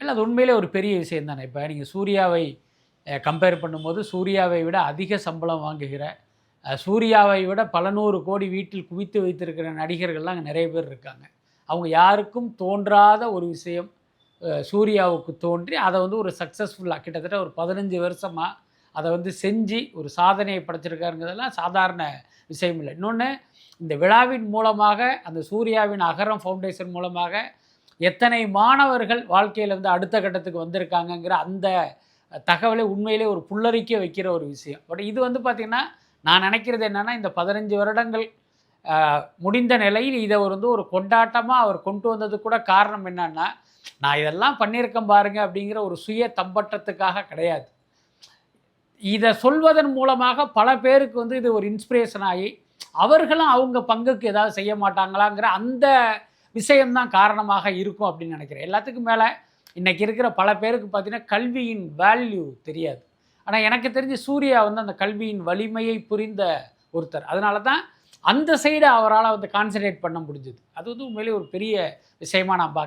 இல்லை அது உண்மையிலே ஒரு பெரிய விஷயம் தானே. இப்போ நீங்கள் சூர்யாவை கம்பேர் பண்ணும்போது சூர்யாவை விட அதிக சம்பளம் வாங்குகிற, சூர்யாவை விட பல 100 கோடி வீட்டில் குவித்து வைத்திருக்கிற நடிகர்கள்லாம் அங்கே நிறைய பேர் இருக்காங்க. அவங்க யாருக்கும் தோன்றாத ஒரு விஷயம் சூர்யாவுக்கு தோன்றி அதை வந்து ஒரு சக்ஸஸ்ஃபுல்லாக கிட்டத்தட்ட ஒரு 15 வருஷமாக அதை வந்து செஞ்சு ஒரு சாதனையை படைச்சிருக்காருங்கிறதெல்லாம் சாதாரண விஷயம் இல்லை. இன்னொன்று, இந்த விழாவின் மூலமாக அந்த சூர்யாவின் அகரம் ஃபவுண்டேஷன் மூலமாக எத்தனை மாணவர்கள் வாழ்க்கையில் வந்து அடுத்த கட்டத்துக்கு வந்திருக்காங்கங்கிற அந்த தகவலை உண்மையிலே ஒரு புல்லரிக்க வைக்கிற ஒரு விஷயம். பட் இது வந்து பார்த்திங்கன்னா, நான் நினைக்கிறது என்னென்னா, இந்த 15 வருடங்கள் முடிந்த நிலையில் இதை வந்து ஒரு கொண்டாட்டமாக அவர் கொண்டு வந்தது கூட காரணம் என்னன்னா, நான் இதெல்லாம் பண்ணியிருக்கேன் பாருங்க அப்படிங்கிற ஒரு சுய தம்பட்டத்துக்காக கிடையாது. இதை சொல்வதன் மூலமாக பல பேருக்கு வந்து இது ஒரு இன்ஸ்பிரேஷன் ஆகி அவர்களும் அவங்க பங்குக்கு ஏதாவது செய்ய மாட்டாங்களாங்கிற அந்த விஷயம்தான் காரணமாக இருக்கும் அப்படின்னு நினைக்கிறேன். எல்லாத்துக்கும் மேலே இன்றைக்கி இருக்கிற பல பேருக்கு பார்த்திங்கன்னா கல்வியின் வேல்யூ தெரியாது. ஆனால் எனக்கு தெரிஞ்சு சூர்யா வந்து அந்த கல்வியின் வலிமையை புரிந்த ஒருத்தர். அதனால தான் அந்த சைடு அவரால் வந்து கான்சன்ட்ரேட் பண்ண முடிஞ்சுது. அது வந்து உண்மையிலே ஒரு பெரிய விஷயமாக நான் பார்க்குறேன்.